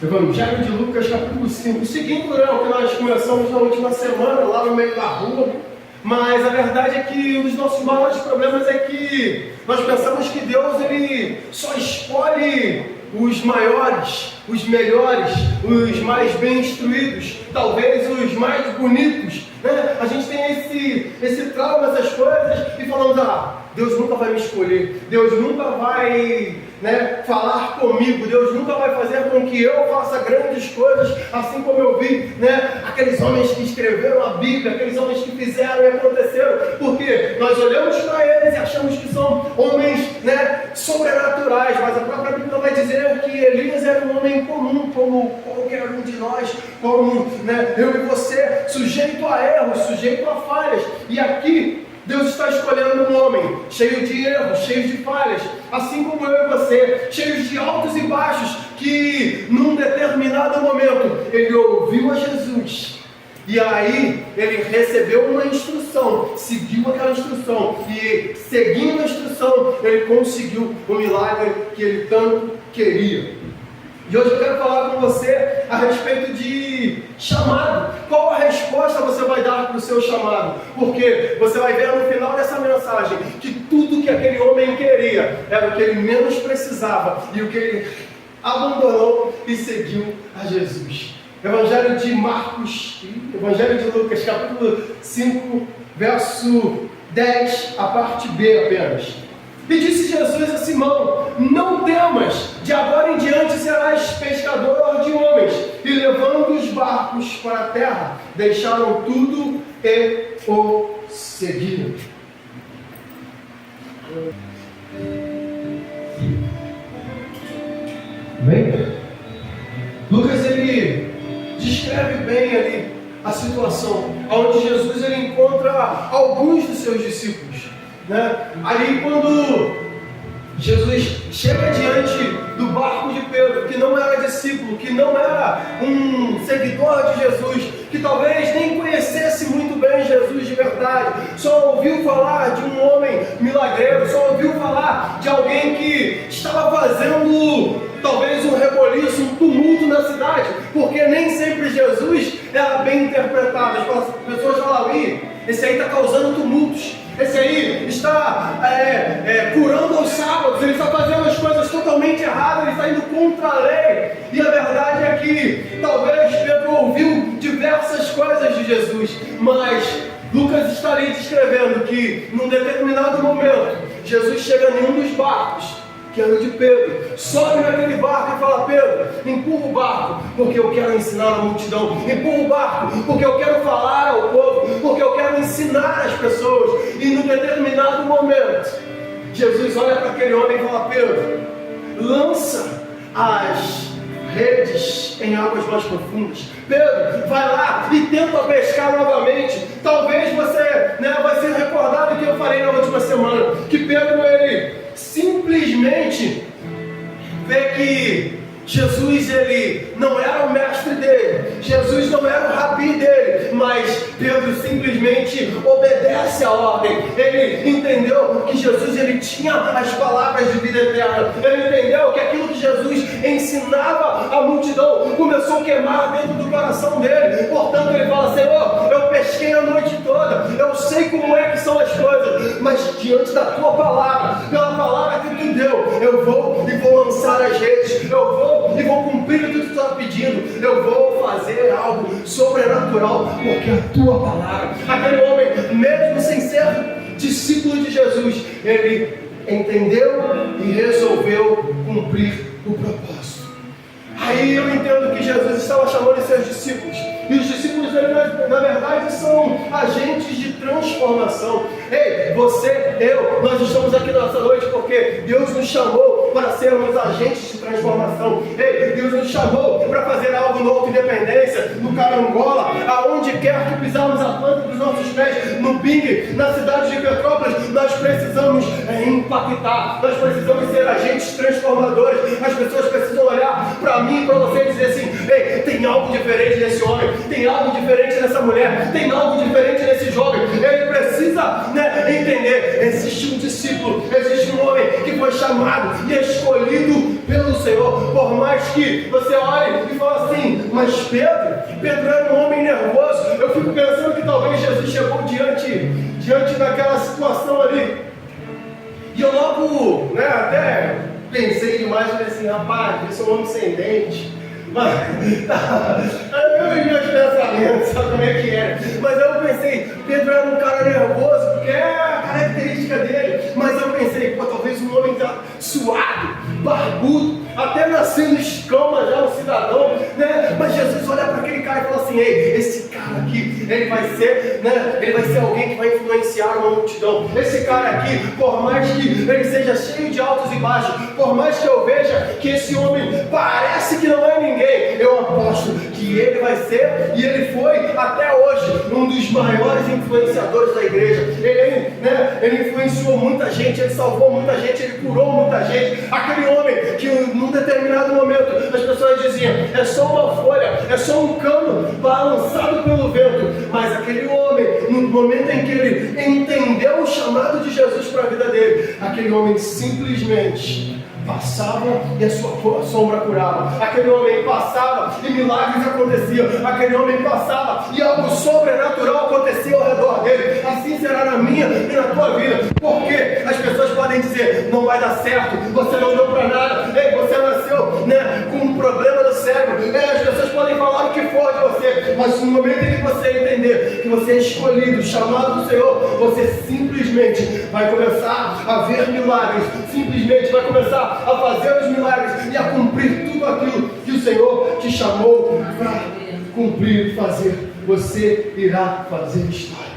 Evangelho de Lucas, capítulo 5. Seguindo o que nós começamos na última semana, lá no meio da rua. Mas a verdade é que um dos nossos maiores problemas é que nós pensamos que Deus ele só escolhe os maiores, os melhores, os mais bem instruídos, talvez os mais bonitos, né? A gente tem esse trauma, essas coisas, e falamos, Deus nunca vai me escolher, Deus nunca vai, falar comigo, Deus nunca vai fazer com que eu faça grandes coisas, assim como eu vi, aqueles homens que escreveram a Bíblia, aqueles homens que fizeram e aconteceram, porque nós olhamos para eles e achamos que são homens, sobrenaturais, mas a própria Bíblia vai dizer que Elias era um homem comum, como qualquer um de nós, como eu e você, sujeito a erros, sujeito a falhas, e aqui Deus está escolhendo um homem cheio de erros, cheio de falhas, assim como eu e você, cheios de altos e baixos, que num determinado momento ele ouviu a Jesus e aí ele recebeu uma instrução, seguiu aquela instrução e seguindo a instrução ele conseguiu o milagre que ele tanto queria. E hoje eu quero falar com você a respeito de chamado. Qual a resposta você vai dar para o seu chamado? Porque você vai ver no final dessa mensagem que tudo que aquele homem queria era o que ele menos precisava e o que ele abandonou e seguiu a Jesus. Evangelho de Evangelho de Lucas, capítulo 5, verso 10, a parte B apenas. E disse Jesus a Simão: não temas, de agora em diante serás pescador de homens. E levando os barcos para a terra, deixaram tudo e o seguiram. Bem, Lucas ele descreve bem ali a situação onde Jesus ele encontra alguns dos seus discípulos. Ali quando Jesus chega diante do barco de Pedro, que não era discípulo, que não era um seguidor de Jesus, que talvez nem conhecesse muito bem Jesus de verdade, só ouviu falar de um homem milagreiro, só ouviu falar de alguém que estava fazendo talvez um reboliço, um tumulto na cidade, porque nem sempre Jesus era bem interpretado. As pessoas falavam: esse aí está causando tumultos, esse aí está curando aos sábados, ele está fazendo as coisas totalmente erradas, ele está indo contra a lei. E a verdade é que talvez Pedro ouviu diversas coisas de Jesus, mas Lucas está ali descrevendo que num determinado momento Jesus chega em um dos barcos, que era o de Pedro, sobe naquele barco e fala: Pedro, empurra o barco, porque eu quero ensinar a multidão, empurra o barco, porque eu quero falar ao povo, porque eu quero ensinar as pessoas. E num determinado momento, Jesus olha para aquele homem e fala: Pedro, lança as redes em águas mais profundas. Pedro, vai lá e tenta pescar novamente. Talvez você vai se recordar do que eu falei na última semana, que Pedro ele simplesmente vê que Jesus ele não era o mestre dele, Jesus não era o rabi dele, mas Pedro simplesmente obedece a ordem. Ele entendeu que Jesus ele tinha as palavras de vida eterna, ele entendeu que aquilo que Jesus ensinava à multidão começou a queimar dentro do coração dele. Portanto ele fala: Senhor, eu pesquei a noite toda, eu sei como é que são as coisas, mas diante da tua palavra, pela palavra que tu deu, eu vou e vou lançar as redes, eu vou e vou cumprir o que tu está pedindo, eu vou fazer algo sobrenatural, porque a tua palavra. Aquele homem, mesmo sem ser discípulo de Jesus, ele entendeu e resolveu cumprir o propósito. Aí eu entendo que Jesus estava chamando os seus discípulos, e os discípulos dele, na verdade, são agentes de transformação. Ei, você, eu, nós estamos aqui nessa noite porque Deus nos chamou para sermos agentes de transformação. Ei, Deus nos chamou para fazer algo no Alto Independência, no Carangola, aonde quer que pisarmos a planta dos nossos pés, no Bing, na cidade de Petrópolis, nós precisamos impactar, nós precisamos ser agentes transformadores. As pessoas precisam olhar para mim e para você e dizer assim: ei, tem algo diferente nesse homem, tem algo diferente nessa mulher, tem algo diferente nesse jovem. Ele precisa entender: existe um discípulo, existe um homem que foi chamado e escolhido pelo Senhor. Por mais que você olhe e fale assim, mas Pedro era um homem nervoso. Eu fico pensando que talvez Jesus chegou diante daquela situação ali. E eu logo, até pensei demais, falei assim, rapaz, esse é um homem sem dente. Mas, eu vi meus pensamentos, sabe como é que era? Mas eu pensei, Pedro era um cara nervoso, porque é a característica dele. Mas eu pensei, talvez um homem suado, barbudo, até nascendo escama já, um cidadão, né? Mas Jesus olha para aquele cara e fala assim, ei, esse cara aqui, ele vai ser alguém que vai influenciar uma multidão. Esse cara aqui, por mais que ele seja cheio de altos e baixos, por mais que eu veja que esse homem parece que não é ninguém, eu aposto que ele vai ser, e ele foi até hoje, um dos maiores influenciadores da igreja. Ele influenciou muita gente, ele salvou muita gente, ele curou muita gente. Aquele homem que num determinado momento as pessoas diziam, é só uma folha, é só um cano balançado pelo vento. Mas aquele homem, no momento em que ele entendeu o chamado de Jesus para a vida dele, aquele homem simplesmente passava e a sua sombra curava. Aquele homem passava e milagres aconteciam. Aquele homem passava e algo sobrenatural acontecia ao redor dele. Assim será na minha e na tua vida. Porque as pessoas podem dizer, não vai dar certo, você não deu para nada, você nasceu com um problema no cérebro. As pessoas podem falar o que for de você, mas no momento em que você entender que você é escolhido, chamado do Senhor, você simplesmente vai começar a ver milagres, simplesmente vai começar a fazer os milagres e a cumprir tudo aquilo que o Senhor te chamou para cumprir e fazer. Você irá fazer história.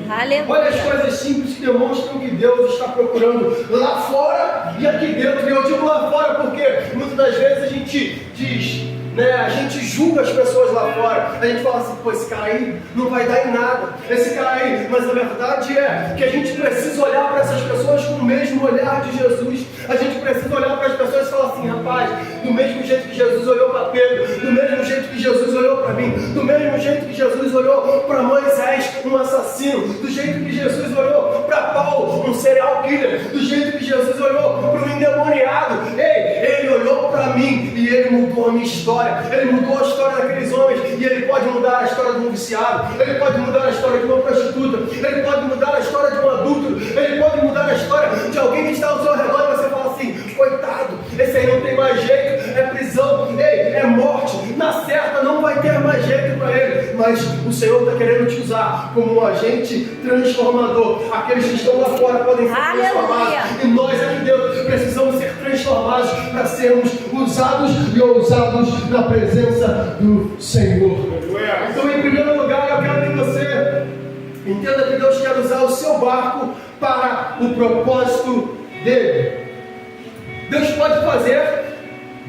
Aleluia. Olha as coisas simples que demonstram que Deus está procurando lá fora e aqui dentro. E eu digo lá fora porque muitas das vezes a gente diz, a gente julga as pessoas lá fora. A gente fala assim, pô, esse cara aí não vai dar em nada, esse cara aí. Mas a verdade é que a gente precisa olhar para essas pessoas com o mesmo olhar de Jesus. A gente precisa olhar para as pessoas e falar assim, rapaz, do mesmo jeito que Jesus olhou para Pedro, do mesmo jeito que Jesus olhou para mim, do mesmo jeito que Jesus olhou para Moisés, um assassino, do jeito que Jesus olhou para Paulo, um serial killer, do jeito que Jesus olhou para um endemoniado, ele olhou para mim e ele mudou a minha história. Ele mudou a história daqueles homens e ele pode mudar a história de um viciado, ele pode mudar a história de uma prostituta, ele pode mudar a história de um adúltero, ele pode mudar a história de alguém que está ao seu redor e você fala assim, coitado, esse aí não tem mais jeito, é prisão, é morte, na certa não vai ter mais jeito para ele. Mas o Senhor está querendo te usar como um agente transformador. Aqueles que estão lá fora podem ser transformados, e nós aqui dentro precisamos ser transformados para sermos usados e ousados na presença do Senhor. Então, em primeiro lugar, eu quero que você entenda que Deus quer usar o seu barco para o propósito dele. Deus pode fazer,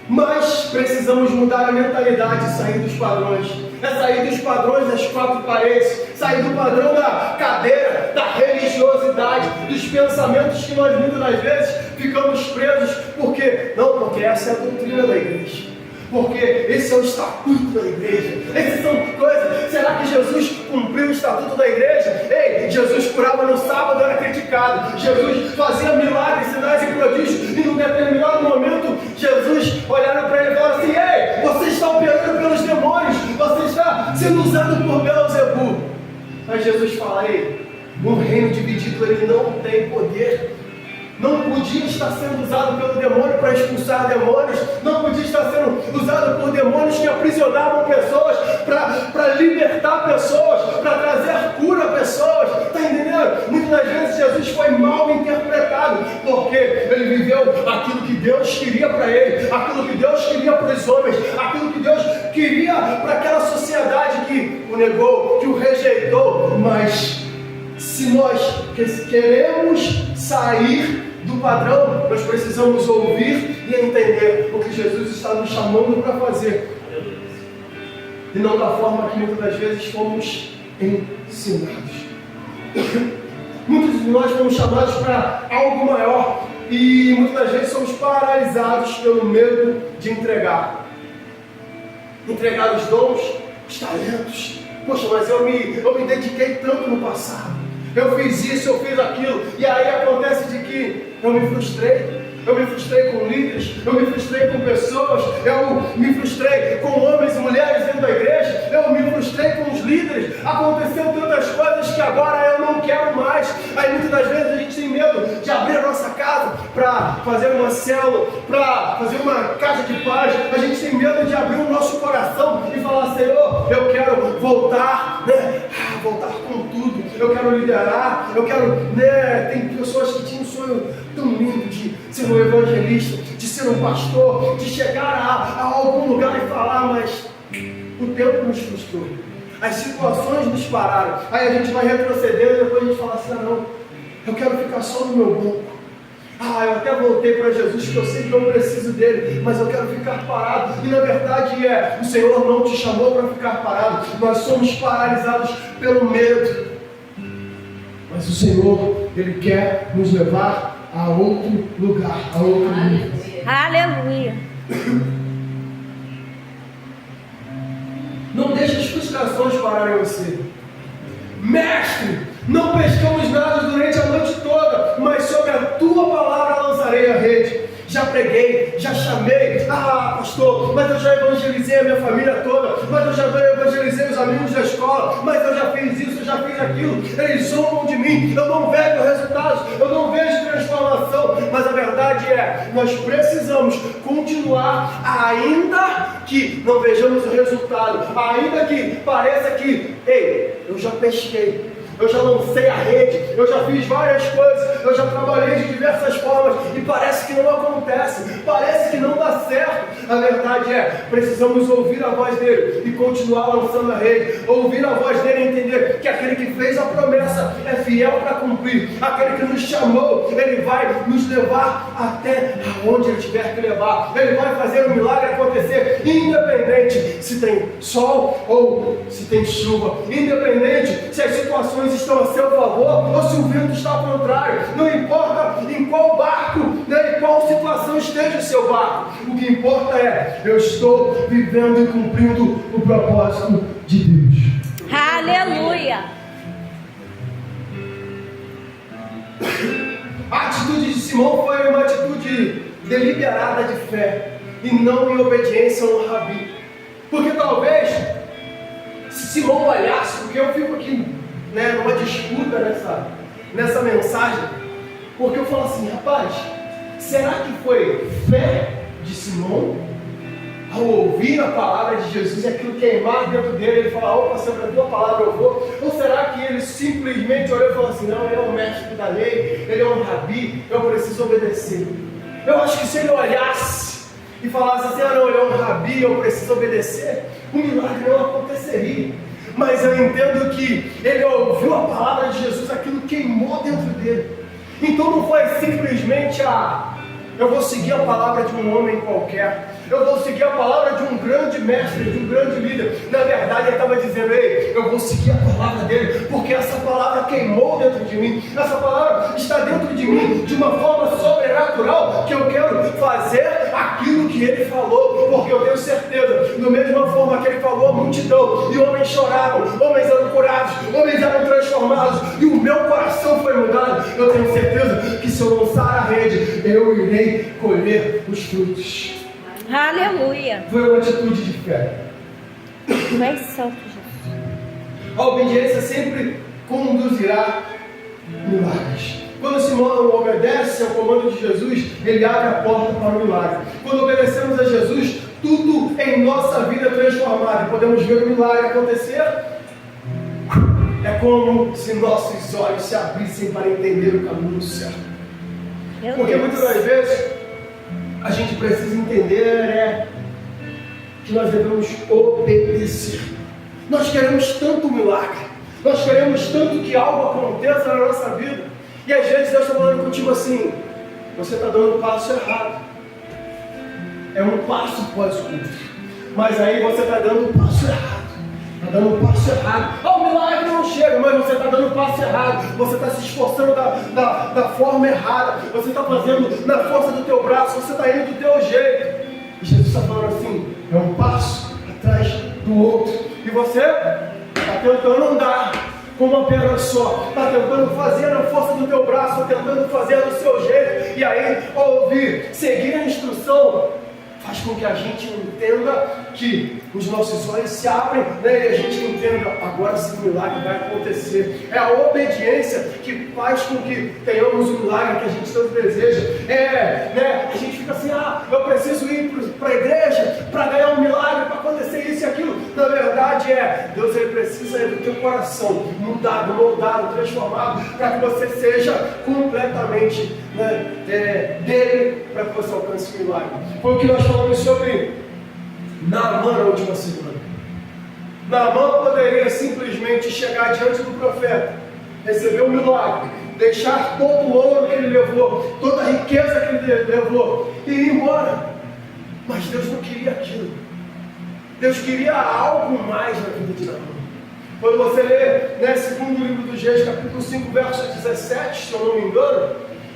mas precisamos mudar a mentalidade e sair dos padrões. É sair dos padrões das quatro paredes, sair do padrão da cadeira, da religiosidade, dos pensamentos que nós muitas das vezes ficamos presos. Por quê? Não, porque essa é a doutrina da igreja. Porque esse é o estatuto da igreja. Essas são coisas. Será que Jesus cumpriu o estatuto da igreja? Jesus curava no sábado, era criticado. Jesus fazia milagres, sinais e prodígios. E num determinado momento, Jesus olhava para ele e falava assim, você está operando pelos demônios, você está sendo usado por Beelzebub. Mas Jesus fala, um reino dividido ele não tem poder. Não podia estar sendo usado pelo demônio para expulsar demônios, não podia estar sendo usado por demônios que aprisionavam pessoas, para libertar pessoas, para trazer cura a pessoas. Está entendendo? Muitas das vezes Jesus foi mal interpretado, porque ele viveu aquilo que Deus queria para ele, aquilo que Deus queria para os homens, aquilo que Deus queria para aquela sociedade que o negou, que o rejeitou. Mas se nós queremos sair do padrão, nós precisamos ouvir e entender o que Jesus está nos chamando para fazer, e não da forma que muitas das vezes fomos ensinados. Muitos de nós fomos chamados para algo maior e muitas das vezes somos paralisados pelo medo de entregar os dons, os talentos. Poxa, mas eu me dediquei tanto no passado, eu fiz isso, eu fiz aquilo, e aí acontece de que eu me frustrei, eu me frustrei com líderes, eu me frustrei com pessoas, eu me frustrei com homens e mulheres dentro da igreja, eu me frustrei com os líderes. Aconteceu tantas coisas que agora eu não quero mais. Aí muitas das vezes a gente tem medo de abrir a nossa casa para fazer uma célula, para fazer uma casa de paz. A gente tem medo de abrir o nosso coração e falar: Senhor, eu quero voltar, voltar com tudo. Eu quero liderar, eu quero, tem pessoas que tinham um sonho tão lindo de ser um evangelista, de ser um pastor, de chegar a algum lugar e falar, mas o tempo nos frustrou, as situações nos pararam. Aí a gente vai retrocedendo e depois a gente fala assim: não, eu quero ficar só no meu banco. Eu até voltei para Jesus, que eu sei que eu preciso dele, mas eu quero ficar parado. E na verdade o Senhor não te chamou para ficar parado. Nós somos paralisados pelo medo. Mas o Senhor, Ele quer nos levar a outro lugar, a outro nível. Aleluia. Não deixe as frustrações pararem você. Mestre, não pescamos nada durante a noite toda, mas sobre a tua palavra lançarei a rede. Já preguei, já chamei, pastor, mas eu já evangelizei a minha família toda, mas eu já evangelizei os amigos da escola, mas eu já fiz isso, eu já fiz aquilo, eles zombam de mim, eu não vejo resultados, eu não vejo transformação. Mas a verdade nós precisamos continuar, ainda que não vejamos o resultado, ainda que pareça que, eu já pesquei, eu já lancei a rede, eu já fiz várias coisas, eu já trabalhei de diversas formas e parece que não acontece, parece que não dá certo. A verdade precisamos ouvir a voz dele e continuar lançando a rede, ouvir a voz dele e entender que aquele que fez a promessa é fiel para cumprir, aquele que nos chamou, ele vai nos levar até onde ele tiver que levar, ele vai fazer o milagre acontecer, independente se tem sol ou se tem chuva, independente se as situações estão a seu favor ou se o vento está ao contrário. Não importa em qual barco, em qual situação esteja o seu barco, o que importa eu estou vivendo e cumprindo o propósito de Deus. Aleluia. A atitude de Simão foi uma atitude deliberada de fé e não em obediência ao rabi. Porque talvez, se Simão olhasse, porque eu fico aqui numa disputa nessa mensagem, porque eu falo assim: rapaz, será que foi fé de Simão ao ouvir a palavra de Jesus e aquilo queimar dentro dele, ele falar: opa, sobre a tua palavra eu vou? Ou será que ele simplesmente olhou e falou assim: não, ele é um mestre da lei, ele é um rabi, eu preciso obedecer? Eu acho que se ele olhasse e falasse assim: não, ele é um rabi, eu preciso obedecer, o milagre não aconteceria. Mas eu entendo que ele ouviu a palavra de Jesus, aquilo queimou dentro dele. Então não foi simplesmente eu vou seguir a palavra de um homem qualquer, eu vou seguir a palavra de um grande mestre, de um grande líder. Na verdade ele estava dizendo: eu vou seguir a palavra dele, porque essa palavra queimou dentro de mim, essa palavra está dentro de mim de uma forma sobrenatural, que eu quero fazer aquilo que ele falou, porque eu tenho certeza, da mesma forma que ele falou a multidão, e homens choravam, homens eram curados, homens eram transformados, e o meu coração foi mudado. Eu tenho certeza que se eu lançar a rede, eu irei colher os frutos. Aleluia. Foi uma atitude de fé. Tu és santo, Jesus. A obediência sempre conduzirá milagres. Quando Simão obedece ao comando de Jesus, ele abre a porta para o milagre. Quando obedecemos a Jesus, tudo em nossa vida é transformado e podemos ver o milagre acontecer. É como se nossos olhos se abrissem para entender o caminho certo. Porque muitas das vezes a gente precisa entender que nós devemos obedecer. Nós queremos tanto milagre, nós queremos tanto que algo aconteça na nossa vida, e às vezes Deus está falando contigo assim: você está dando o passo errado, é um passo pós-culto, mas aí você está dando o passo errado. Está dando um passo errado. O milagre não chega, mas você está dando um passo errado. Você está se esforçando da forma errada. Você está fazendo na força do teu braço. Você está indo do teu jeito. E Jesus está falando assim: é um passo atrás do outro. E você está tentando andar com uma perna só, está tentando fazer na força do teu braço, tentando fazer do seu jeito, e aí, ao ouvir, seguir a instrução, faz com que a gente entenda que os nossos olhos se abrem, né, e a gente entenda, agora sim o milagre vai acontecer. É a obediência que faz com que tenhamos o milagre que a gente tanto deseja. A gente fica assim, eu preciso ir para a igreja para ganhar um milagre, para acontecer isso e aquilo. Na verdade Deus ele precisa do teu coração mudado, moldado, transformado, para que você seja completamente dele, para que você alcance o milagre. Foi o que nós falamos sobre Naamã na última semana. Naamã poderia simplesmente chegar diante do profeta, receber um milagre, deixar todo o ouro que ele levou, toda a riqueza que ele levou e ir embora. Mas Deus não queria aquilo. Deus queria algo mais na vida de Naamã. Quando você lê, segundo livro dos Reis, capítulo 5, verso 17, se eu não me engano,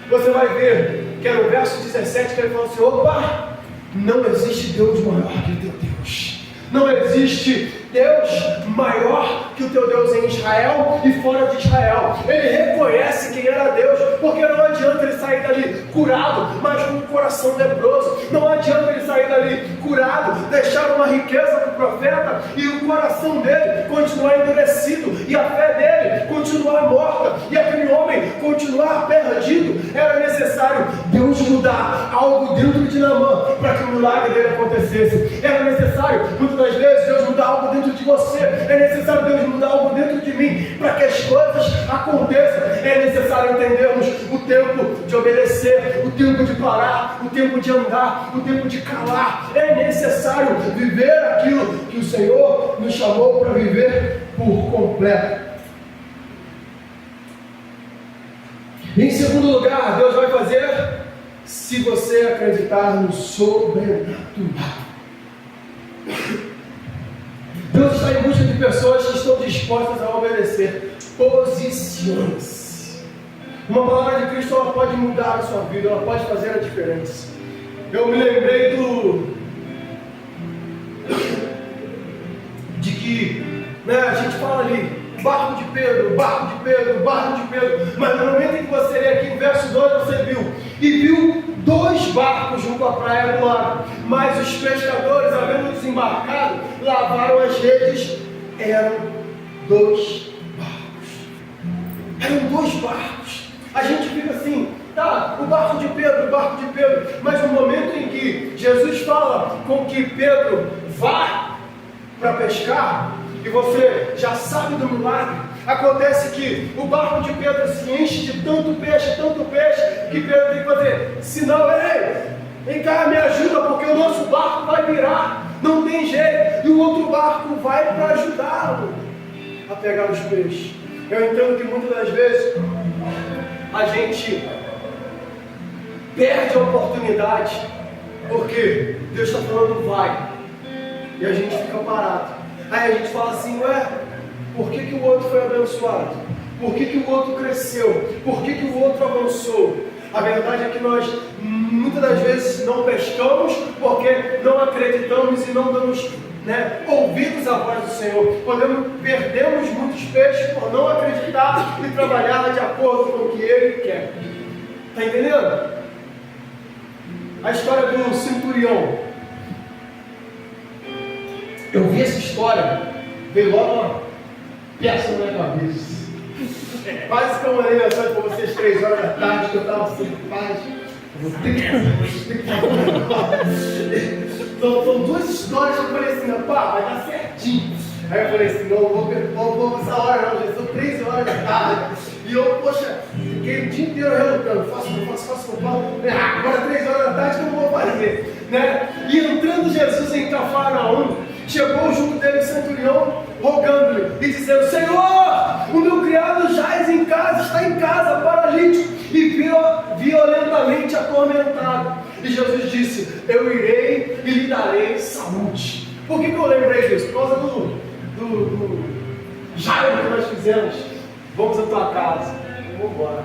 você vai ver que é no verso 17 que ele fala assim: opa, não existe Deus maior que o teu Deus. Não existe Deus maior que o teu Deus em Israel e fora de Israel. Ele reconhece quem era Deus, porque não adianta ele sair dali curado, mas com o coração leproso. Não adianta ele sair dali curado, deixar uma riqueza para o profeta e o coração dele continuar endurecido e a fé dele continuar morta e aquele homem continuar perdido. Era necessário Deus mudar algo dentro de Naamã para que o milagre dele acontecesse. Era necessário, muitas das vezes, Deus mudar algo dentro de você. É necessário Deus mudar algo dentro de mim para que as coisas aconteçam. É necessário entendermos o tempo de obedecer, o tempo de parar, o tempo de andar, o tempo de calar. É necessário viver aquilo que o Senhor nos chamou para viver por completo. Em segundo lugar, Deus vai fazer se você acreditar no sobrenatural. Deus está em busca de pessoas que estão dispostas a obedecer. Posicione-se. Uma palavra de Cristo, ela pode mudar a sua vida, ela pode fazer a diferença. Eu me lembrei de que a gente fala ali, barco de Pedro, barco de Pedro, barco de Pedro. Mas no momento em que você lê aqui, no verso 2, você viu 2 barcos junto à praia do lago. Mas os pescadores, havendo desembarcado, lavaram as redes. Eram 2 barcos. Eram 2 barcos. A gente fica assim, o barco de Pedro, o barco de Pedro. Mas no momento em que Jesus fala com que Pedro vá para pescar, e você já sabe do milagre, acontece que o barco de Pedro se enche de tanto peixe, que Pedro tem que fazer sinal: ei, vem cá, me ajuda, porque o nosso barco vai virar, não tem jeito, e o outro barco vai para ajudá-lo a pegar os peixes. Eu entendo que muitas das vezes a gente perde a oportunidade, porque Deus está falando vai, e a gente fica parado. Aí a gente fala assim: por que o outro foi abençoado? Por que o outro cresceu? Por que o outro avançou? A verdade é que nós, muitas das vezes, não pescamos porque não acreditamos e não damos ouvidos à voz do Senhor. Perdemos muitos peixes por não acreditar e trabalhar de acordo com o que Ele quer. Está entendendo? A história do centurião. Eu vi essa história, veio logo uma peça na minha cabeça. Quase que eu mandei mensagem para vocês 3 horas da tarde, que eu estava sem paz. Eu vou ter que fazer. São 2 histórias que eu falei assim: vai dar certinho. Aí eu falei assim: não vou essa hora não, já são 3 horas da tarde. E eu, fiquei o dia inteiro relutando, faço. Agora 3 horas da tarde que eu não vou fazer. E entrando Jesus em Cafarnaum, chegou junto dele o centurião, rogando-lhe e dizendo: Senhor, o meu criado jaz em casa, está em casa, paralítico e violentamente atormentado. E Jesus disse: eu irei e lhe darei saúde. Por que eu lembrei disso? Por causa do Jairo que nós fizemos. Vamos à tua casa. Vamos embora.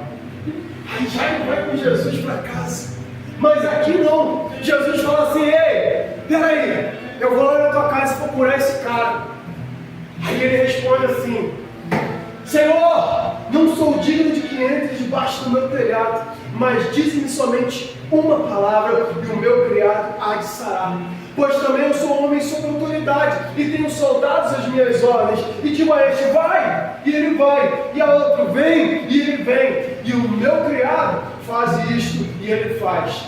Aí Jairo vai com Jesus para casa. Mas aqui não. Jesus fala assim: ei, peraí, eu vou lá na tua casa procurar esse cara. Aí ele responde assim: Senhor, não sou digno de que entre debaixo do meu telhado, mas dize-me somente uma palavra e o meu criado há de sarar. Pois também eu sou homem sob autoridade e tenho soldados às minhas ordens. E digo a este, vai, e ele vai. E a outro, vem, e ele vem. E o meu criado faz isto, e ele faz.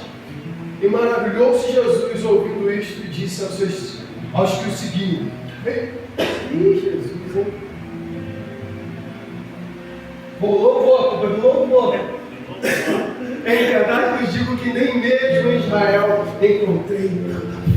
E maravilhou-se Jesus ouvindo isto e disse aos que o seguiam. Jesus, hein? Bolou boca. Em verdade vos digo que nem mesmo em Israel encontrei tanta fé.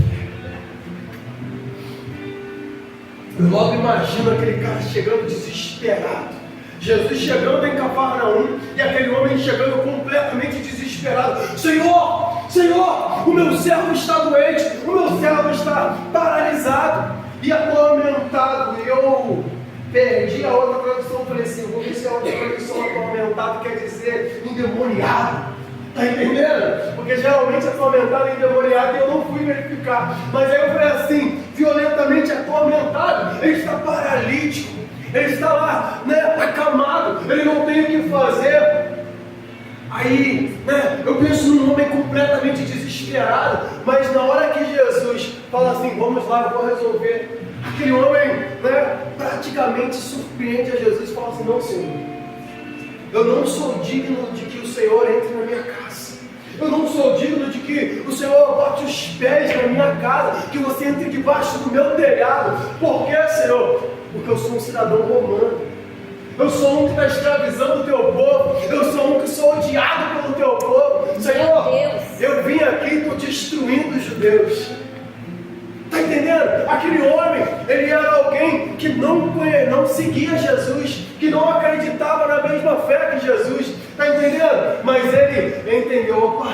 Eu logo imagino aquele cara chegando desesperado. Jesus chegando em Cafarnaum e aquele homem chegando completamente desesperado. Senhor, Senhor, o meu servo está doente, o meu servo está paralisado e atormentado. E eu perdi a outra tradução, falei assim, vou ver se a outra tradução atormentado quer dizer endemoniado. Está entendendo? Porque geralmente atormentado e endemoniado eu não fui verificar. Mas aí eu falei assim, violentamente atormentado, ele está paralítico, ele está lá, acamado, ele não tem o que fazer. Aí, eu penso num homem completamente desesperado, mas na hora que Jesus fala assim, vamos lá, eu vou resolver. Aquele homem, praticamente surpreende a Jesus e fala assim, não, Senhor, eu não sou digno de que o Senhor entre na minha casa. Eu não sou digno de que o Senhor bote os pés na minha casa, que você entre debaixo do meu telhado. Por quê, Senhor? Porque eu sou um cidadão romano. Eu sou um que está escravizando o teu povo. Eu sou um que sou odiado pelo teu povo. Senhor, eu vim aqui e estou destruindo os judeus. Está entendendo? Aquele homem, ele era alguém que não seguia Jesus, que não acreditava na mesma fé que Jesus. Está entendendo? Mas ele entendeu, opa,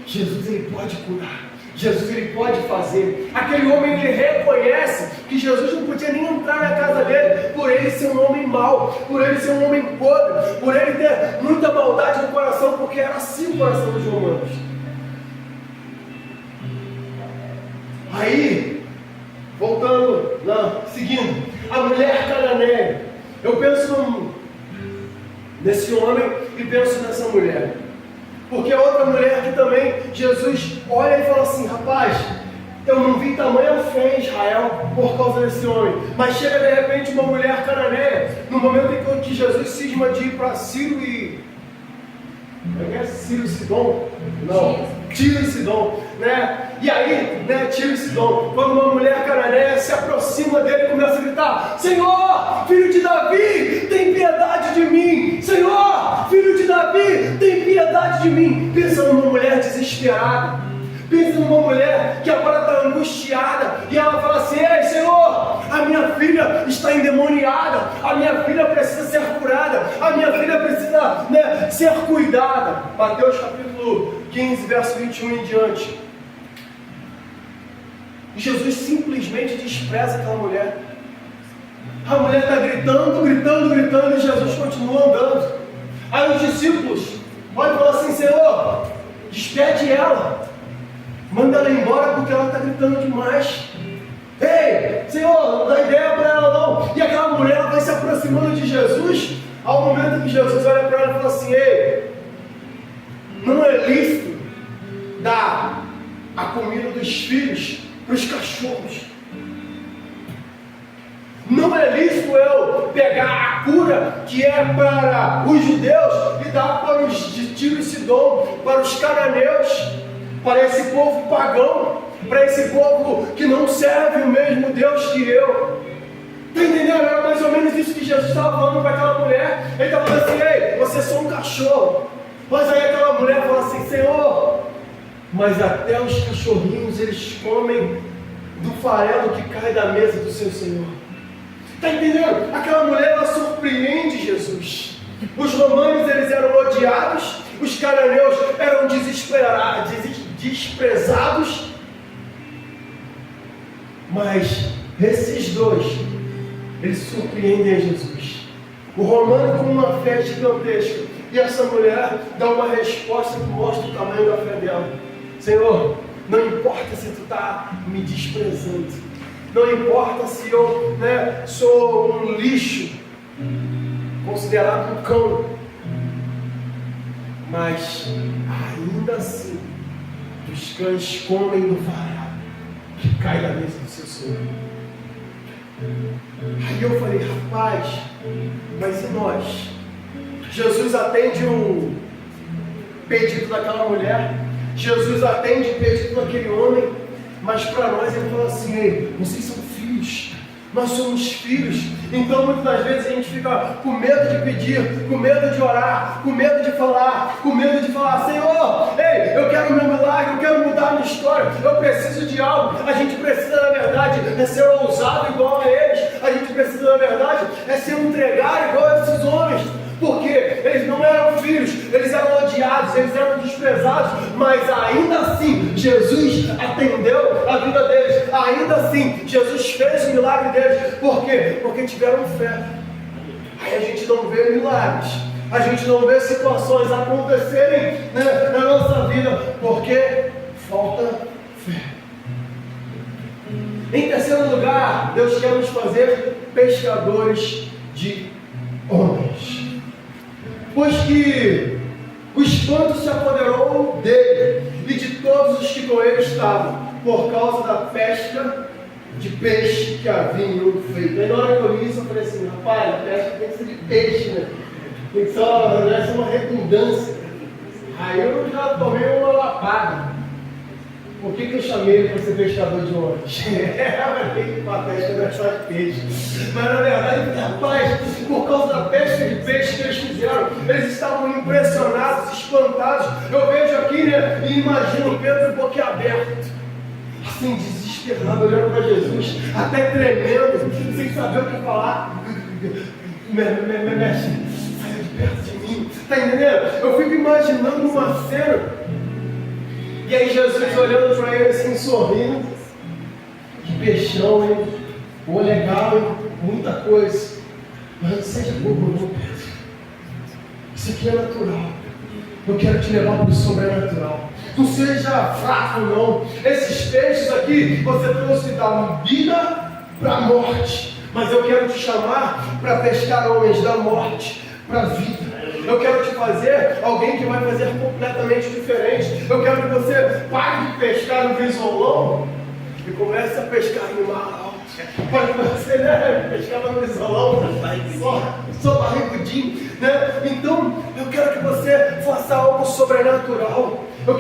Jesus ele pode curar. Jesus ele pode fazer. Aquele homem ele reconhece que Jesus não podia nem entrar na casa dele, por ele ser um homem mau, por ele ser um homem podre, por ele ter muita maldade no coração, porque era assim o coração dos romanos. Aí, voltando, seguindo, a mulher cananeia. Eu penso nesse homem e penso nessa mulher. Porque outra mulher que também, Jesus olha e fala assim, rapaz, eu não vi tamanha fé em Israel por causa desse homem. Mas chega de repente uma mulher cananeia, no momento em que Jesus cisma de ir para Ciro e... Ciro e Sidom? Não, Tiro e Sidom, E aí, Tiro e Sidom, quando uma mulher cananeia se aproxima dele e começa a gritar, Senhor, filho de Davi, tem piedade de mim. Senhor, filho de Davi, tem piedade de mim. Pensa numa mulher desesperada. Pensa numa mulher que agora está angustiada e ela fala assim, ei, Senhor, a minha filha está endemoniada, a minha filha precisa ser curada, a minha filha precisa ser cuidada. Mateus capítulo 15, verso 21 em diante. E Jesus simplesmente despreza aquela mulher. A mulher está gritando, e Jesus continua andando. Aí os discípulos olham e falam assim, Senhor, despede ela. Manda ela embora porque ela está gritando demais. Ei, Senhor, não dá ideia para ela não. E aquela mulher ela vai se aproximando de Jesus. Ao momento que Jesus olha para ela e fala assim, ei, não é lícito dar a comida dos filhos para os cachorros. Não é lícito eu pegar a cura que é para os judeus e dar para os de Tiro e Sidom, para os cananeus, para esse povo pagão, para esse povo que não serve o mesmo Deus que eu. Está entendendo? Era mais ou menos isso que Jesus estava falando para aquela mulher. Ele estava falando assim, ei, você é só um cachorro. Mas aí aquela mulher fala assim, Senhor, mas até os cachorrinhos eles comem do farelo que cai da mesa do seu Senhor. Está entendendo? Aquela mulher ela surpreende Jesus. Os romanos eles eram odiados, os cananeus eram desprezados, mas esses dois eles surpreendem a Jesus. O romano com uma fé gigantesca e essa mulher dá uma resposta que mostra o tamanho da fé dela. Senhor, não importa se tu está me desprezando, não importa se eu sou um lixo, considerado um cão. Mas, ainda assim, os cães comem do farelo que cai na mesa do seu Senhor. Aí eu falei, rapaz, mas e nós? Jesus atende o pedido daquela mulher, Jesus atende o pedido daquele homem, mas para nós ele fala assim: ei, vocês são filhos, nós somos filhos. Então muitas das vezes a gente fica com medo de pedir, com medo de orar, com medo de falar, com medo de falar: Senhor, ei, eu quero o meu milagre, eu quero mudar a minha história, eu preciso de algo. A gente precisa, na verdade, é ser ousado igual a eles. A gente precisa, na verdade, é se entregar igual a esses homens. Porque eles não eram filhos, eles eram odiados, eles eram desprezados, mas ainda assim Jesus atendeu a vida deles, ainda assim Jesus fez o milagre deles. Por quê? Porque tiveram fé. Aí a gente não vê milagres, a gente não vê situações acontecerem, né, na nossa vida, porque falta fé. Em terceiro lugar, Deus quer nos fazer pescadores de homens. Pois que o espanto se apoderou dele e de todos os que com ele estavam, por causa da pesca de peixe que haviam feito. Aí na hora que eu li isso, eu falei assim: rapaz, a pesca tem que ser de peixe, né? Tem que ser uma redundância. Aí eu já tomei uma lapada. Por que eu chamei ele para ser pescador de homens? Uma pesca não é só de peixe. Mas na verdade, rapaz, por causa da pesca de peixe que eles fizeram, eles estavam impressionados, espantados. Eu vejo aqui, né, e imagino Pedro boquiaberto, assim, desesperado, olhando para Jesus, até tremendo, sem saber o que falar. Mestre, saia de perto de mim. Está entendendo? Eu fico imaginando uma cena. E aí Jesus olhando para ele assim, sorrindo. Que peixão, hein? Pô, legal, hein? Muita coisa. Mas não seja bobo não, Pedro. Isso aqui é natural. Eu quero te levar para o sobrenatural. Não seja fraco não. Esses peixes aqui, você trouxe da vida para a morte. Mas eu quero te chamar para pescar homens da morte para a vida. Eu quero te fazer alguém que vai fazer completamente diferente. Eu quero que você pare de pescar no isolão e comece a pescar no mar alto. Pode você, né? Pescava no isolão, só barrigudinho, né? Então, eu quero que você faça algo sobrenatural. Eu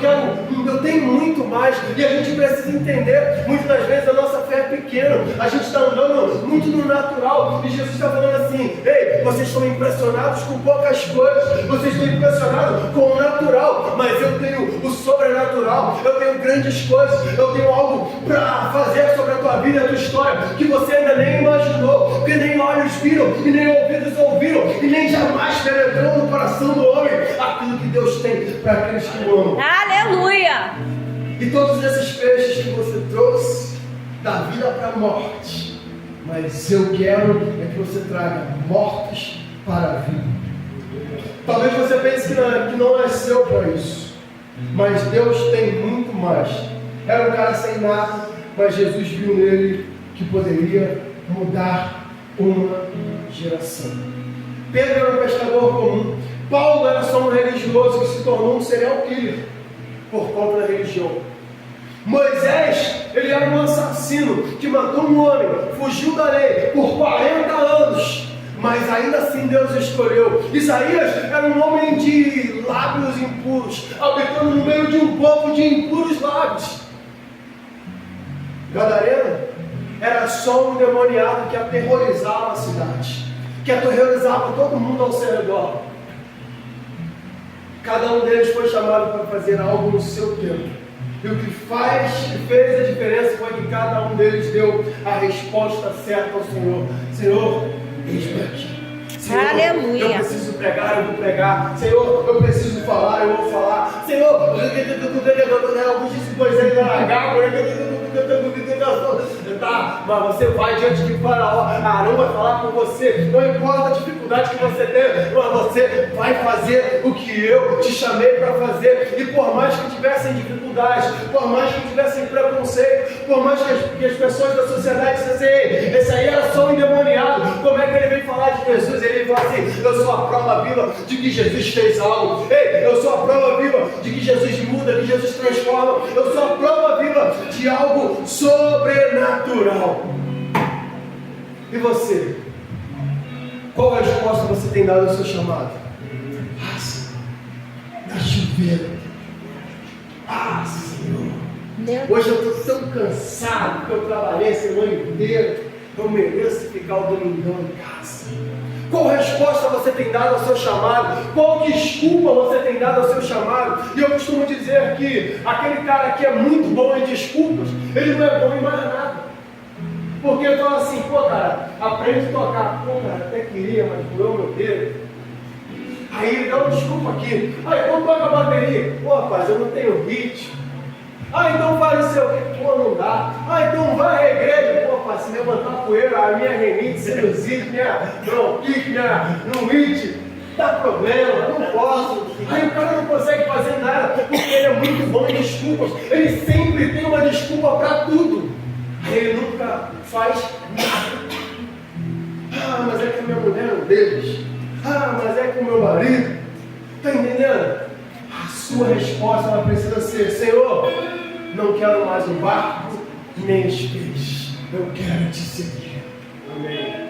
tenho muito mais, e a gente precisa entender, muitas das vezes a nossa fé é pequena, a gente está andando muito no natural, e Jesus está falando assim: ei, vocês estão impressionados com poucas coisas, vocês estão impressionados com o natural, mas eu tenho o sobrenatural, eu tenho grandes coisas, eu tenho algo para fazer sobre a tua vida e a tua história, que você ainda nem imaginou, que nem olhos viram, e nem ouvidos ouviram, e nem jamais penetrou no coração do homem aquilo que Deus tem para aqueles que o amam. Aleluia! E todos esses peixes que você trouxe, da vida para a morte, mas eu quero é que você traga mortos para a vida. Talvez você pense que não nasceu para isso, mas Deus tem muito mais. Era um cara sem nada, mas Jesus viu nele que poderia mudar uma geração. Pedro era um pescador comum. Paulo era só um religioso que se tornou um serial killer por conta da religião. Moisés, ele era um assassino que matou um homem, fugiu da lei por 40 anos, mas ainda assim Deus escolheu. Isaías era um homem de lábios impuros, habitando no meio de um povo de impuros lábios. Gadareno era só um demoniado que aterrorizava a cidade, que aterrorizava todo mundo ao seu redor. Cada um deles foi chamado para fazer algo no seu tempo. E o que fez a diferença foi que cada um deles deu a resposta certa ao Senhor. Senhor, eis-me aqui. Senhor, aleluia. Eu preciso pregar, eu vou pregar. Senhor, eu preciso falar, eu vou falar. Senhor, alguns dizem que Moisés era gago, tá, mas você vai diante de Faraó, Arão vai falar com você, não importa a dificuldade que você tem, mas você vai fazer o que eu te chamei para fazer. E por mais que tivessem dificuldades, por mais que tivessem preconceito, por mais que as pessoas da sociedade dissessem, ei, esse aí era só um endemoniado, como é que ele veio falar de Jesus? Ele veio falar assim, eu sou a prova viva de que Jesus fez algo. Ei, eu sou a prova viva de que Jesus muda, que Jesus transforma. Eu sou a prova viva de algo sobrenatural. E você? Qual a resposta você tem dado ao seu chamado? Está chovendo. Senhor. Hoje eu estou tão cansado que eu trabalhei a semana inteira. Eu mereço ficar o domingão em casa. Qual resposta você tem dado ao seu chamado? Qual desculpa você tem dado ao seu chamado? E eu costumo dizer que aquele cara que é muito bom em desculpas, ele não é bom em mais nada. Porque ele fala assim, pô cara, aprende a tocar. Pô cara, até queria, mas doeu meu dedo. Aí ele dá uma desculpa aqui. Aí quando toca a bateria, pô rapaz, eu não tenho ritmo. Então faz o seu, pô, não dá. Então vai à igreja, pô rapaz, se levantar poeira, a minha renite, sinusite, minha bronquite, minha nuite, dá problema, não posso. Aí o cara não consegue fazer nada, porque ele é muito bom em desculpas. Ele sempre tem uma desculpa para tudo. Ele nunca faz nada. Mas é que minha mulher não deixa. Mas é que o meu marido. Está entendendo? A sua resposta ela precisa ser: Senhor, não quero mais um barco nem os peixes. Eu quero te seguir. Amém.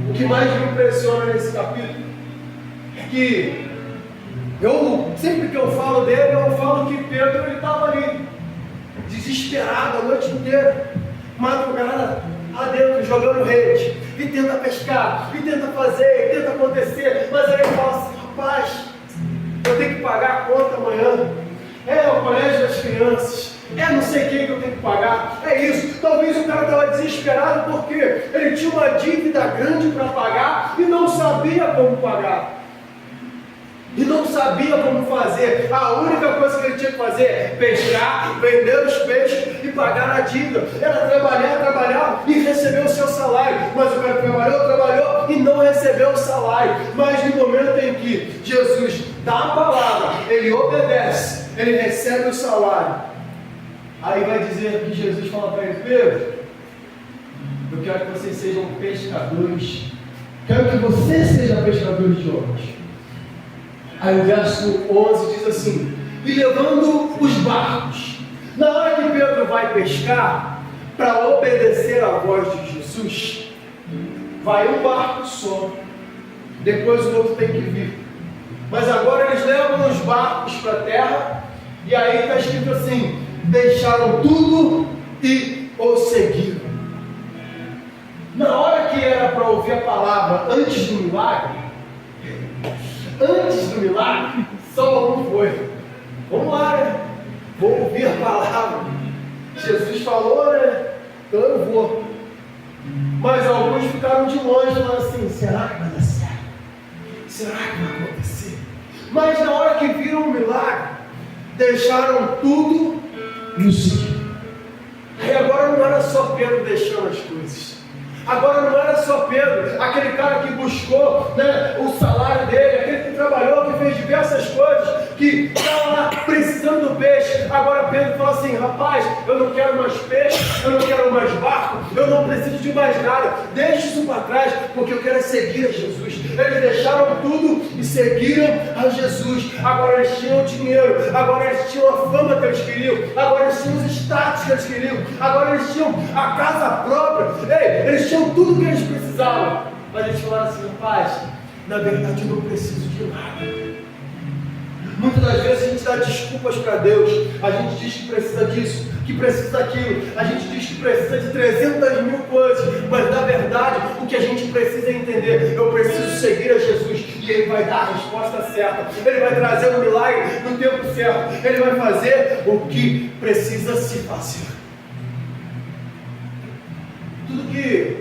O que mais me impressiona nesse capítulo é que sempre que eu falo dele, eu falo que Pedro ele estava ali, desesperado a noite inteira. Madrugada lá dentro, jogando rede, e tenta pescar, e tenta fazer, e tenta acontecer, mas aí ele fala assim, rapaz, eu tenho que pagar a conta amanhã, o colégio das crianças, não sei quem que eu tenho que pagar, isso. Talvez o cara estava desesperado porque ele tinha uma dívida grande para pagar e não sabia como pagar. E não sabia como fazer. A única coisa que ele tinha que fazer é pescar, vender os peixes e pagar a dívida. Era trabalhar e receber o seu salário. Mas o cara trabalhou e não recebeu o salário. Mas no momento em que Jesus dá a palavra, ele obedece, ele recebe o salário. Aí vai dizer que Jesus fala para ele, Pedro, eu quero que vocês sejam pescadores. Quero que você seja pescador de homens. Aí o verso 11 diz assim, e levando os barcos. Na hora que Pedro vai pescar, para obedecer à voz de Jesus, vai um barco só, depois o outro tem que vir. Mas agora eles levam os barcos para a terra, e aí está escrito assim, deixaram tudo e o seguiram. Na hora que era para ouvir a palavra antes do milagre, só um foi. Vamos lá, né? Vou ouvir a palavra. Jesus falou, né? Então eu vou. Mas alguns ficaram de longe, falando assim, será que vai dar certo? Será que vai acontecer? Mas na hora que viram o milagre, deixaram tudo e o seguiram. Aí agora não era só Pedro deixando as coisas. Agora não era só Pedro, aquele cara que buscou, né, o salário dele, aquele que trabalhou, que fez diversas coisas, que estava lá precisando do peixe. Agora Pedro falou assim, rapaz, eu não quero mais peixe, eu não quero mais barco, eu não preciso de mais nada, deixa isso para trás, porque eu quero seguir a Jesus. Eles deixaram tudo e seguiram a Jesus. Agora eles tinham dinheiro, agora eles tinham a fama que eles queriam, agora eles tinham os status que eles queriam, agora eles tinham a casa própria. Eles tinham tudo que eles precisavam, mas eles falaram assim, rapaz, na verdade eu não preciso de nada. Muitas das vezes a gente dá desculpas para Deus, a gente diz que precisa disso, que precisa daquilo, a gente diz que precisa de 300 mil coisas, mas na verdade o que a gente precisa entender, eu preciso seguir a Jesus e Ele vai dar a resposta certa, Ele vai trazer o milagre no tempo certo, Ele vai fazer o que precisa se fazer. Tudo que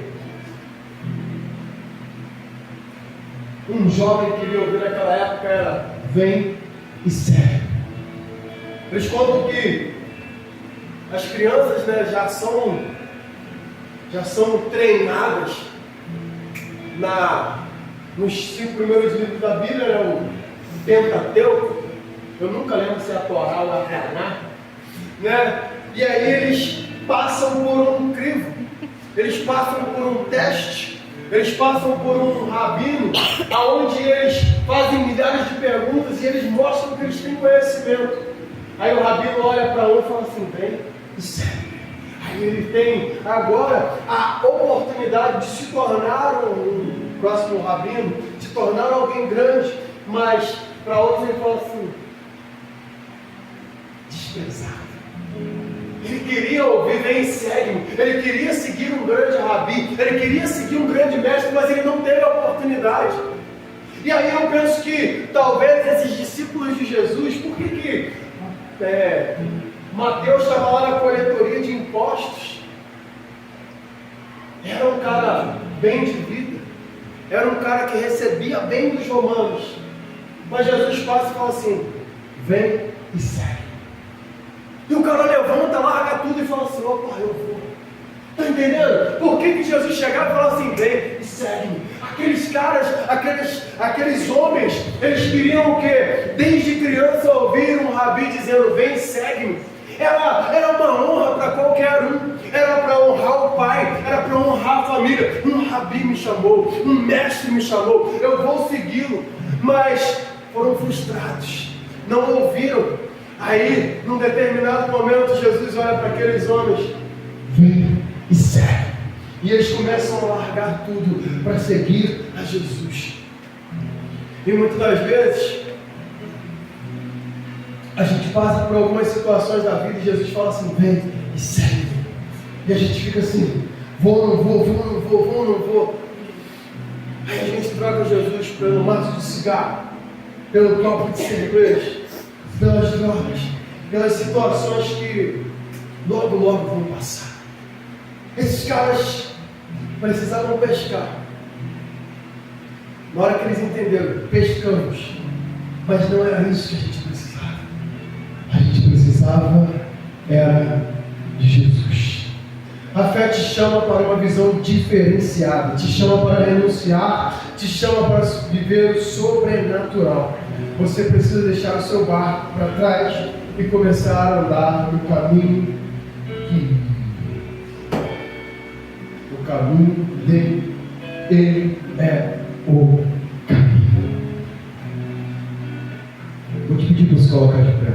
um jovem queria ouvir naquela época era, vem e serve. Eles contam que as crianças, né, já são treinadas nos 5 primeiros livros da Bíblia, né, o Pentateuco. Eu nunca lembro se é a Torá ou a Taná, né? E aí eles passam por um crivo, eles passam por um teste, eles passam por um rabino, aonde eles fazem milhares de perguntas e eles mostram que eles têm conhecimento. Aí o rabino olha para um e fala assim: vem e segue. Aí ele tem agora a oportunidade de se tornar um próximo rabino, de tornar alguém grande, mas para outros ele fala assim: desprezado. Ele queria ouvir, vem e segue-me. Ele queria seguir um grande rabi, ele queria seguir um grande mestre, mas ele não teve a oportunidade. E aí eu penso que talvez esses discípulos de Jesus, por que Mateus estava lá na coletoria de impostos? Era um cara bem de vida, era um cara que recebia bem dos romanos, mas Jesus passa e fala assim: vem e segue. E o cara levanta, larga tudo e fala assim: opa, eu vou. Está entendendo? Por que Jesus chegava e falava assim: vem e segue-me? Aqueles caras, aqueles homens, eles queriam o quê? Desde criança ouvir um rabi dizendo: vem e segue-me. Era uma honra para qualquer um. Era para honrar o pai, era para honrar a família. Um rabi me chamou, um mestre me chamou, eu vou segui-lo. Mas foram frustrados, não ouviram. Aí, num determinado momento, Jesus olha para aqueles homens: vem e segue. E eles começam a largar tudo para seguir a Jesus. E muitas das vezes a gente passa por algumas situações da vida e Jesus fala assim: vem e segue. E a gente fica assim: vou, não vou, vou, não vou, vou, não vou. Aí a gente troca Jesus pelo maço de cigarro, pelo copo de cerveja, pelas drogas, pelas situações que logo vão passar. Esses caras precisavam pescar. Na hora que eles entenderam: pescamos, mas não era isso que a gente precisava. A gente precisava era de Jesus. A fé te chama para uma visão diferenciada, te chama para renunciar, te chama para viver o sobrenatural. Você precisa deixar o seu barco para trás e começar a andar no caminho o caminho dele. Ele é o caminho. Vou te pedir para você colocar de pé.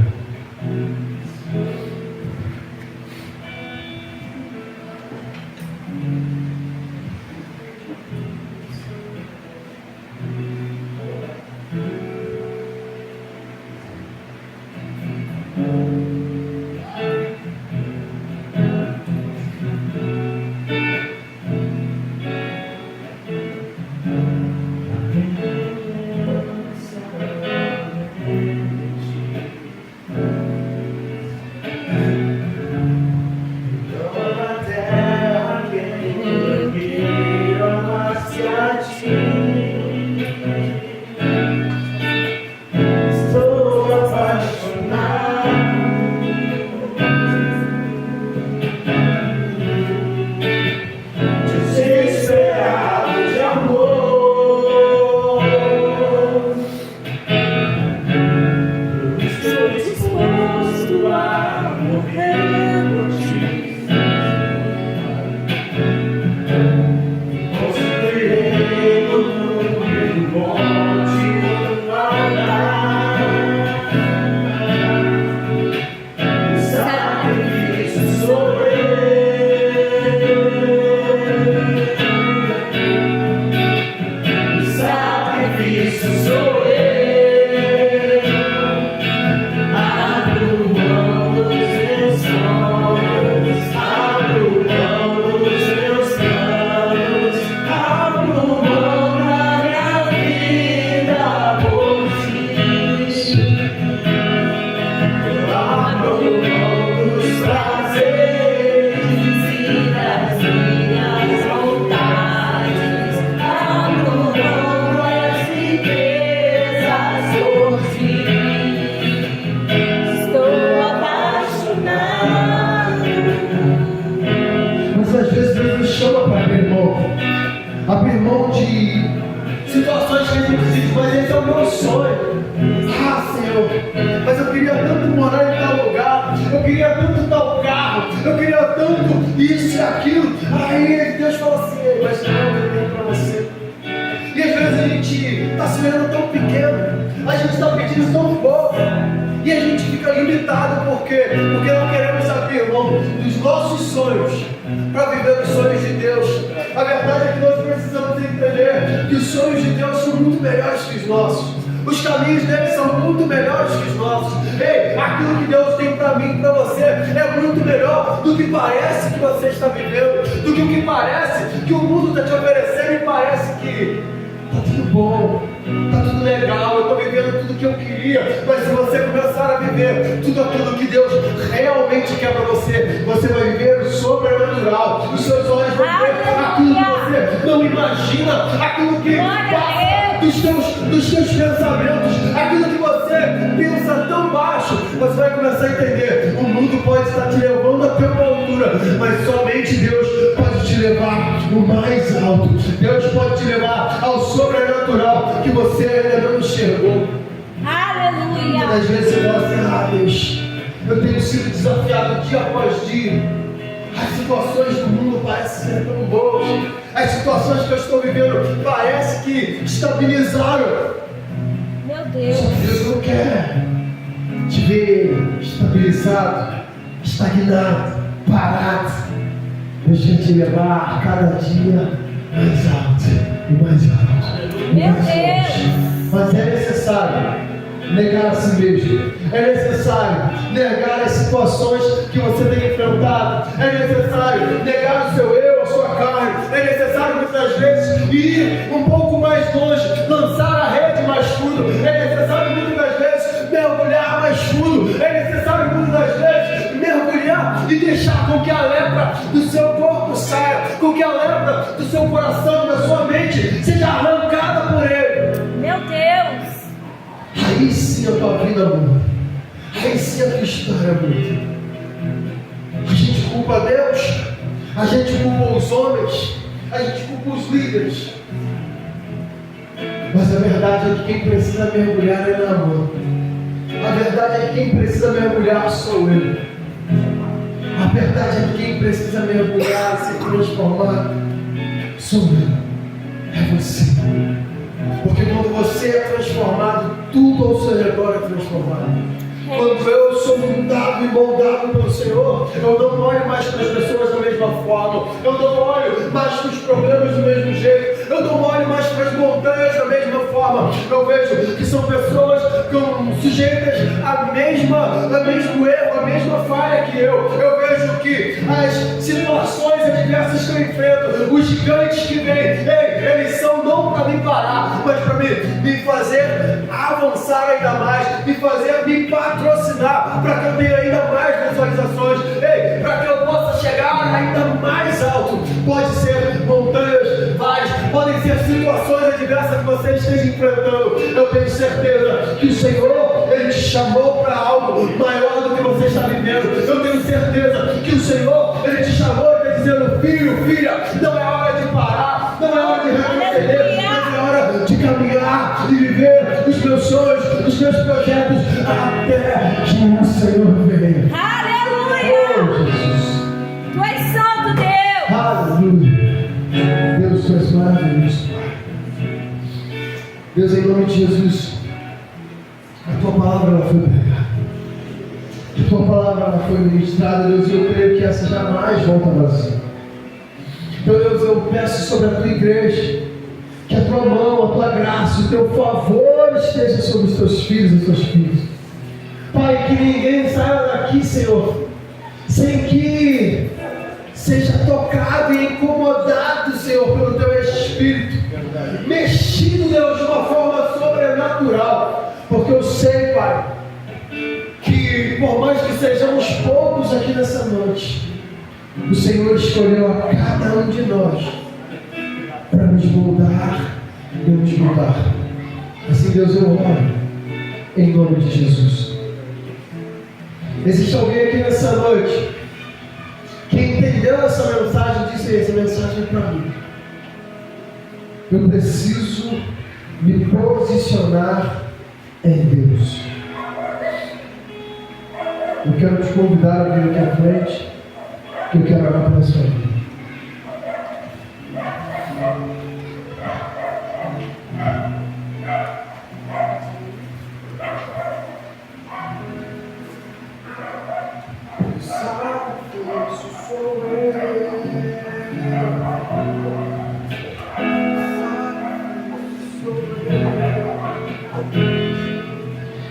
sonho. Ah, Senhor, mas eu queria tanto morar em tal lugar, eu queria tanto tal carro, eu queria tanto isso e aquilo. Aí Deus fala assim, mas não é o que eu tenho para você. E às vezes a gente está se vendo tão pequeno, a gente está pedindo tão pouco, e a gente fica limitado por quê? Porque não queremos abrir mão dos nossos sonhos para viver os sonhos de Deus. A verdade é que nós precisamos entender que os sonhos de Deus são muito melhores que os nossos. Os caminhos dele são muito melhores que os nossos. Ei, aquilo que Deus tem para mim e para você é muito melhor do que parece que você está vivendo, do que o que parece que o mundo está te oferecendo e parece que está tudo bom, está tudo legal, eu estou vivendo tudo que eu queria. Mas se você começar a viver tudo aquilo que Deus realmente quer para você, você vai viver o sobrenatural. Os seus olhos vão ver aquilo que você não imagina, aquilo que passa dos teus pensamentos, aquilo que você pensa tão baixo. Você vai começar a entender, o mundo pode estar te levando até uma altura, mas somente Deus pode te levar no mais alto. Deus pode te levar ao sobrenatural que você ainda não enxergou. Aleluia. Muitas vezes você fala assim, Deus, eu tenho sido desafiado dia após dia. As situações do mundo parecem ser tão boas. As situações que eu estou vivendo parece que estabilizaram. Meu Deus. Só que Deus não quer te ver estabilizado, estagnado, parado. Deus quer te levar a cada dia mais alto e mais alto. Meu mais Deus. longe. Mas é necessário negar a si mesmo. É necessário negar as situações que você tem enfrentado. É necessário negar o seu eu, a sua carne. É necessário muitas vezes ir um pouco mais longe, lançar a rede mais fundo. É necessário muitas vezes mergulhar mais fundo. É necessário muitas vezes mergulhar e deixar com que a lepra do seu corpo saia, com que a lepra do seu coração, da sua mente seja arrancada por ele. Meu Deus. Aí sim a tua vida muda. Aí sim a tua história muda. A gente culpa Deus, a gente culpa os homens, a gente culpa os líderes. Mas a verdade é que quem precisa mergulhar é na mão. A verdade é que quem precisa mergulhar sou eu. A verdade é que quem precisa mergulhar e se transformar sou eu. É você. Porque quando você é transformado, tudo ao seu redor é transformado. Quando eu sou mudado e moldado pelo Senhor, eu não olho mais para as pessoas da mesma forma, eu não olho mais para os problemas do mesmo jeito, eu não olho mais para as montanhas da mesma forma. Eu vejo que são pessoas sujeitas ao mesmo erro, à mesma falha que eu. Eu vejo que as situações adversas que eu enfrento, os gigantes que vêm, eles são não para me parar, mas para me fazer avançar ainda mais, me patrocinar, para que eu tenha ainda mais visualizações, para que eu possa chegar ainda mais alto. Pode ser montanhas, vales, podem ser situações adversas que você esteja enfrentando. Eu tenho certeza que o Senhor, Ele te chamou para algo maior do que você está vivendo. Eu tenho certeza que o Senhor, Ele te chamou e está dizendo, filho, filha, não é hora de parar, não é hora de retroceder, mas é hora de caminhar e viver os meus sonhos, os meus projetos, até que o Senhor venha. Aleluia. Oh, Jesus. Tu és santo, Deus. Aleluia. Deus, Tu és maravilhoso. Deus, em nome de Jesus, a Tua palavra ela foi pregada, a Tua palavra ela foi ministrada, Deus, e eu creio que essa jamais volta vazia. Então, Deus, eu peço sobre a Tua igreja, que a Tua mão, a Tua graça, o Teu favor esteja sobre os Teus filhos e as Tuas filhas. Pai, que ninguém saia daqui, Senhor, sem que seja tocado e incomodado, Senhor, pelo Teu Espírito, mexido, Deus, de uma forma sobrenatural, porque eu sei, Pai, que por mais que sejamos poucos aqui nessa noite, o Senhor escolheu a cada um de nós para nos moldar e nos mudar. Assim, Deus, eu oro em nome de Jesus. Existe alguém aqui nessa noite que entendeu essa mensagem e disse, essa mensagem é para mim. Eu preciso me posicionar em Deus. Eu quero te convidar a vir aqui à frente, que eu quero orar pela sua vida.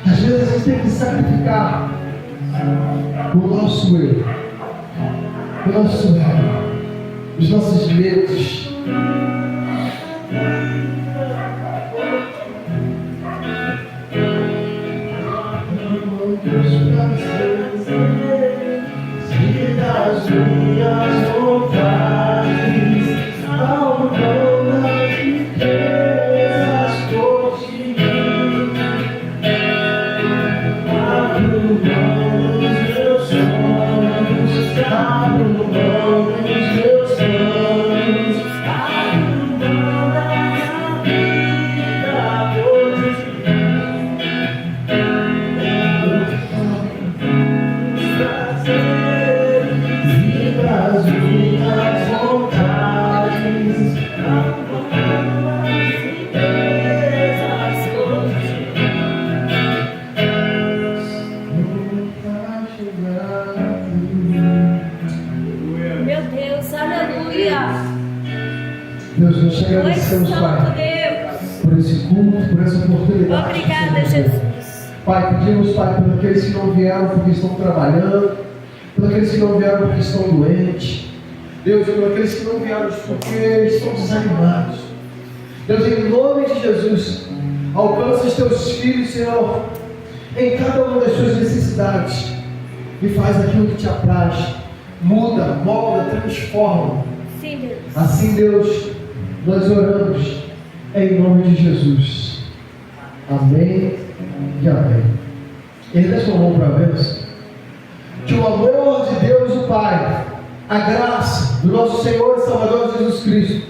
Às vezes a gente tem que sacrificar o nosso eu, o nosso ego, os nossos medos. Das minhas vontades, ao longo das riquezas cotidianas, abro mão dos meus sonhos, abro mão dos meus sonhos, abro mão da minha vida cotidiana. As minhas vontades, Meu Deus, aleluia. Deus, nós te Tu és agradecemos, santo, Pai, Deus. por esse culto, por essa oportunidade. Obrigada, Jesus. Pai, pedimos, Pai, por aqueles que não vieram porque estão trabalhando, por aqueles que não vieram porque estão doentes, Deus, por aqueles que não vieram porque estão desanimados. Deus, em nome de Jesus, alcança os teus filhos, Senhor, em cada uma das suas necessidades e faz aquilo que te apraz. Muda, molda, transforma. Sim, Deus. Assim, Deus, nós oramos em nome de Jesus. Amém e amém. Erga sua mão para a bênção. Que o amor de Deus, o Pai, a graça do nosso Senhor e Salvador Jesus Cristo,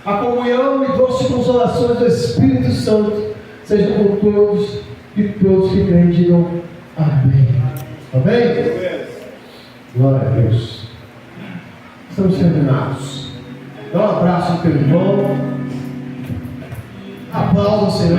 a comunhão e doce consolações do Espírito Santo sejam com todos e todos que creem digam amém. Amém? Glória a Deus. Estamos terminados. Dá um abraço no teu irmão. Aplauda o Senhor.